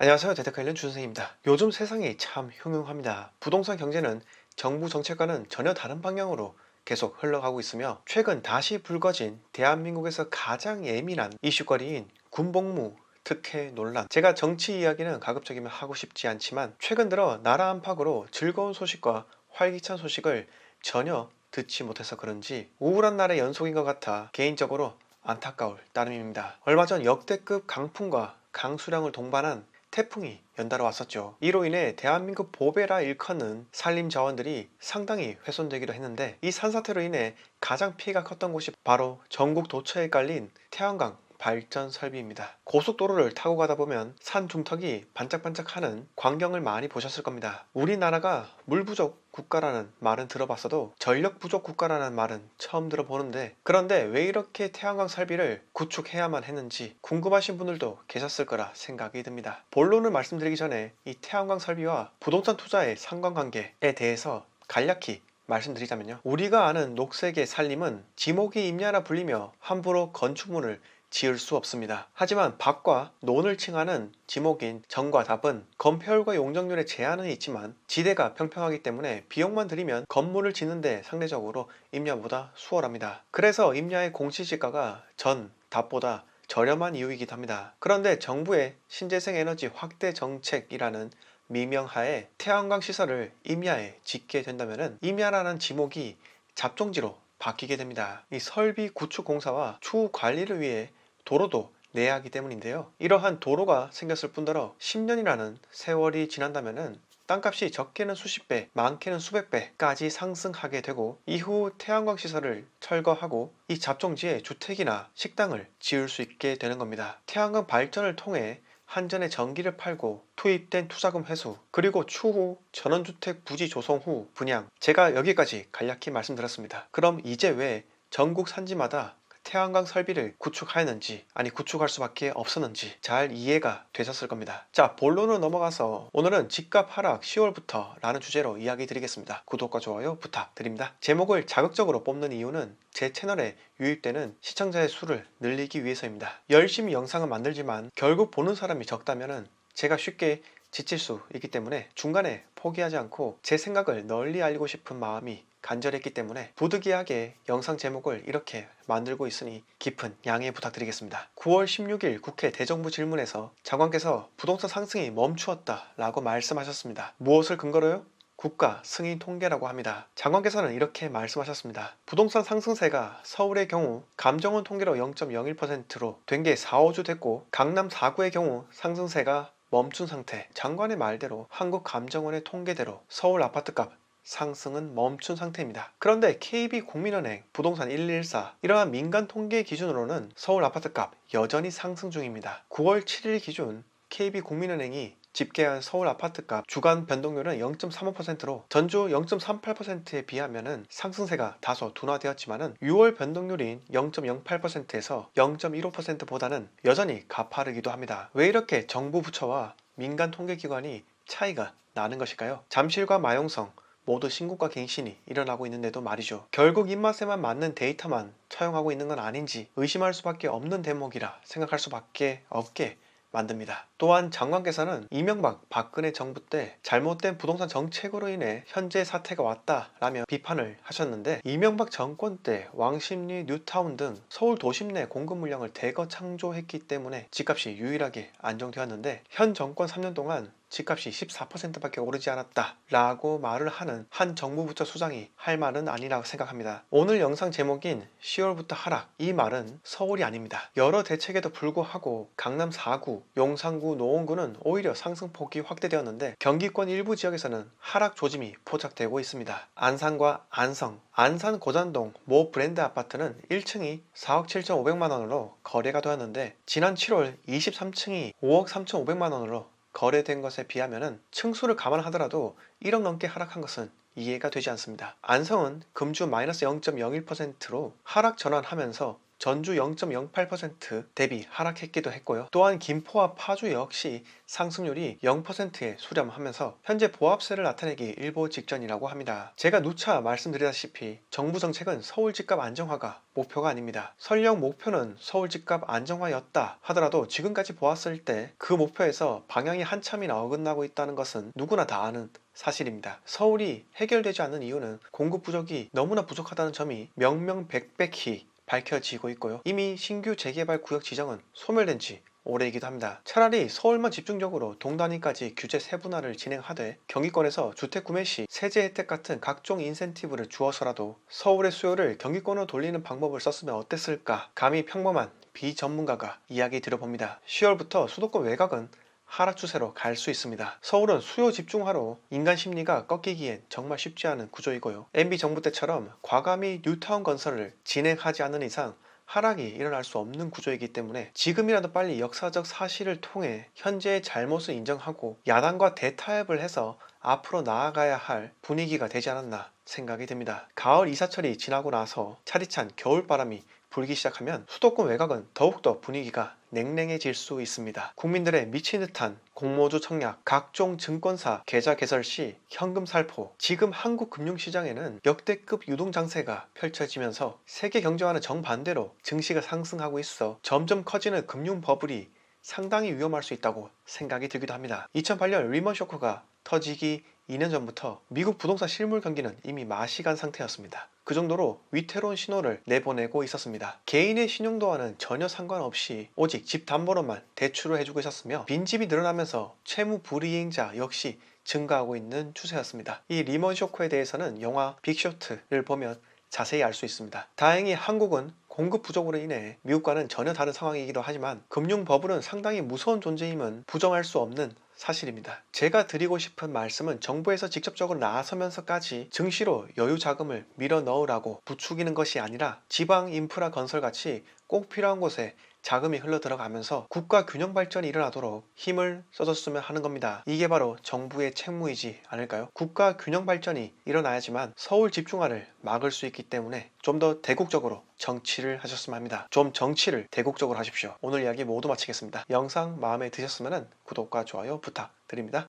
안녕하세요. 대테크일련 준생입니다. 요즘 세상이 참 흉흉합니다. 부동산 경제는 정부 정책과는 전혀 다른 방향으로 계속 흘러가고 있으며 최근 다시 불거진 대한민국에서 가장 예민한 이슈거리인 군복무 특혜 논란. 제가 정치 이야기는 가급적이면 하고 싶지 않지만 최근 들어 나라 안팎으로 즐거운 소식과 활기찬 소식을 전혀 듣지 못해서 그런지 우울한 날의 연속인 것 같아 개인적으로 안타까울 따름입니다. 얼마 전 역대급 강풍과 강수량을 동반한 태풍이 연달아 왔었죠. 이로 인해 대한민국 보배라 일컫는 산림 자원들이 상당히 훼손되기도 했는데 이 산사태로 인해 가장 피해가 컸던 곳이 바로 전국 도처에 깔린 태양광 발전 설비입니다. 고속도로를 타고 가다 보면 산 중턱이 반짝반짝하는 광경을 많이 보셨을 겁니다. 우리나라가 물 부족 국가라는 말은 들어봤어도 전력 부족 국가라는 말은 처음 들어보는데, 그런데 왜 이렇게 태양광 설비를 구축해야만 했는지 궁금하신 분들도 계셨을 거라 생각이 듭니다. 본론을 말씀드리기 전에 이 태양광 설비와 부동산 투자의 상관관계에 대해서 간략히 말씀드리자면요, 우리가 아는 녹색의 산림은 지목이 임야라 불리며 함부로 건축물을 지을 수 없습니다. 하지만 밭과 논을 칭하는 지목인 정과 답은 건폐율과 용적률에 제한은 있지만 지대가 평평하기 때문에 비용만 들이면 건물을 짓는데 상대적으로 임야보다 수월합니다. 그래서 임야의 공시지가가 전, 답보다 저렴한 이유이기도 합니다. 그런데 정부의 신재생 에너지 확대 정책이라는 미명하에 태양광 시설을 임야에 짓게 된다면 임야라는 지목이 잡종지로 바뀌게 됩니다. 이 설비 구축 공사와 추후 관리를 위해 도로도 내야 하기 때문인데요. 이러한 도로가 생겼을 뿐더러 10년이라는 세월이 지난다면 땅값이 적게는 수십 배, 많게는 수백 배까지 상승하게 되고 이후 태양광 시설을 철거하고 이 잡종지에 주택이나 식당을 지을 수 있게 되는 겁니다. 태양광 발전을 통해 한전에 전기를 팔고 투입된 투자금 회수, 그리고 추후 전원주택 부지 조성 후 분양, 제가 여기까지 간략히 말씀드렸습니다. 그럼 이제 왜 전국 산지마다 태양광 설비를 구축하였는지, 아니 구축할 수밖에 없었는지 잘 이해가 되셨을 겁니다. 자, 본론으로 넘어가서 오늘은 집값 하락 10월부터 라는 주제로 이야기 드리겠습니다. 구독과 좋아요 부탁드립니다. 제목을 자극적으로 뽑는 이유는 제 채널에 유입되는 시청자의 수를 늘리기 위해서입니다. 열심히 영상을 만들지만 결국 보는 사람이 적다면 제가 쉽게 지칠 수 있기 때문에 중간에 포기하지 않고 제 생각을 널리 알리고 싶은 마음이 간절했기 때문에 부득이하게 영상 제목을 이렇게 만들고 있으니 깊은 양해 부탁드리겠습니다. 9월 16일 국회 대정부 질문에서 장관께서 부동산 상승이 멈추었다 라고 말씀하셨습니다. 무엇을 근거로요? 국가 승인 통계라고 합니다. 장관께서는 이렇게 말씀하셨습니다. 부동산 상승세가 서울의 경우 감정원 통계로 0.01%로 된 게 4, 5주 됐고 강남 4구의 경우 상승세가 멈춘 상태. 장관의 말대로 한국감정원의 통계대로 서울 아파트값 상승은 멈춘 상태입니다. 그런데 KB국민은행, 부동산 114 이러한 민간 통계 기준으로는 서울 아파트값 여전히 상승 중입니다. 9월 7일 기준 KB국민은행이 집계한 서울 아파트값 주간 변동률은 0.35%로 전주 0.38%에 비하면 상승세가 다소 둔화되었지만 6월 변동률인 0.08%에서 0.15%보다는 여전히 가파르기도 합니다. 왜 이렇게 정부 부처와 민간 통계기관이 차이가 나는 것일까요? 잠실과 마용성 모두 신고가 갱신이 일어나고 있는데도 말이죠. 결국 입맛에만 맞는 데이터만 차용하고 있는 건 아닌지 의심할 수밖에 없는 대목이라 생각할 수밖에 없게 만듭니다. 또한 장관께서는 이명박 박근혜 정부 때 잘못된 부동산 정책으로 인해 현재 사태가 왔다라며 비판을 하셨는데, 이명박 정권 때 왕십리, 뉴타운 등 서울 도심 내 공급 물량을 대거 창조했기 때문에 집값이 유일하게 안정되었는데 현 정권 3년 동안 집값이 14%밖에 오르지 않았다 라고 말을 하는 한 정부 부처 수장이 할 말은 아니라고 생각합니다. 오늘 영상 제목인 10월부터 하락, 이 말은 서울이 아닙니다. 여러 대책에도 불구하고 강남 4구, 용산구, 노원구는 오히려 상승폭이 확대되었는데 경기권 일부 지역에서는 하락 조짐이 포착되고 있습니다. 안산과 안성, 안산 고잔동 모 브랜드 아파트는 1층이 4억 7,500만원으로 거래가 되었는데 지난 7월 23층이 5억 3,500만원으로 거래된 것에 비하면 층수를 감안하더라도 1억 넘게 하락한 것은 이해가 되지 않습니다. 안성은 금주 마이너스 0.01%로 하락 전환하면서 전주 0.08% 대비 하락했기도 했고요. 또한 김포와 파주 역시 상승률이 0%에 수렴하면서 현재 보합세를 나타내기 일보 직전이라고 합니다. 제가 누차 말씀드리다시피 정부 정책은 서울 집값 안정화가 목표가 아닙니다. 설령 목표는 서울 집값 안정화였다 하더라도 지금까지 보았을 때 그 목표에서 방향이 한참이나 어긋나고 있다는 것은 누구나 다 아는 사실입니다. 서울이 해결되지 않는 이유는 공급 부족이 너무나 부족하다는 점이 명명백백히 밝혀지고 있고요. 이미 신규 재개발 구역 지정은 소멸된 지 오래이기도 합니다. 차라리 서울만 집중적으로 동단위까지 규제 세분화를 진행하되 경기권에서 주택 구매 시 세제 혜택 같은 각종 인센티브를 주어서라도 서울의 수요를 경기권으로 돌리는 방법을 썼으면 어땠을까? 감히 평범한 비전문가가 이야기 드려봅니다. 10월부터 수도권 외곽은 하락 추세로 갈 수 있습니다. 서울은 수요 집중화로 인간 심리가 꺾이기엔 정말 쉽지 않은 구조이고요. MB 정부 때처럼 과감히 뉴타운 건설을 진행하지 않는 이상 하락이 일어날 수 없는 구조이기 때문에 지금이라도 빨리 역사적 사실을 통해 현재의 잘못을 인정하고 야당과 대타협을 해서 앞으로 나아가야 할 분위기가 되지 않았나 생각이 듭니다. 가을 이사철이 지나고 나서 차디찬 겨울바람이 불기 시작하면 수도권 외곽은 더욱더 분위기가 냉랭해질 수 있습니다. 국민들의 미친 듯한 공모주 청약, 각종 증권사 계좌 개설 시 현금 살포, 지금 한국 금융시장에는 역대급 유동장세가 펼쳐지면서 세계 경제와는 정반대로 증시가 상승하고 있어 점점 커지는 금융 버블이 상당히 위험할 수 있다고 생각이 들기도 합니다. 2008년 리먼 쇼크가 터지기 2년 전부터 미국 부동산 실물 경기는 이미 마시간 상태였습니다. 그 정도로 위태로운 신호를 내보내고 있었습니다. 개인의 신용도와는 전혀 상관없이 오직 집 담보로만 대출을 해주고 있었으며 빈집이 늘어나면서 채무 불이행자 역시 증가하고 있는 추세였습니다. 이 리먼 쇼크에 대해서는 영화 빅쇼트를 보면 자세히 알 수 있습니다. 다행히 한국은 공급 부족으로 인해 미국과는 전혀 다른 상황이기도 하지만 금융 버블은 상당히 무서운 존재임은 부정할 수 없는 사실입니다. 제가 드리고 싶은 말씀은 정부에서 직접적으로 나서면서까지 증시로 여유 자금을 밀어 넣으라고 부추기는 것이 아니라 지방 인프라 건설 같이 꼭 필요한 곳에 자금이 흘러 들어가면서 국가 균형 발전이 일어나도록 힘을 써줬으면 하는 겁니다. 이게 바로 정부의 책무이지 않을까요? 국가 균형 발전이 일어나야지만 서울 집중화를 막을 수 있기 때문에 좀 더 대국적으로 정치를 하셨으면 합니다. 좀 정치를 대국적으로 하십시오. 오늘 이야기 모두 마치겠습니다. 영상 마음에 드셨으면 구독과 좋아요 부탁드립니다.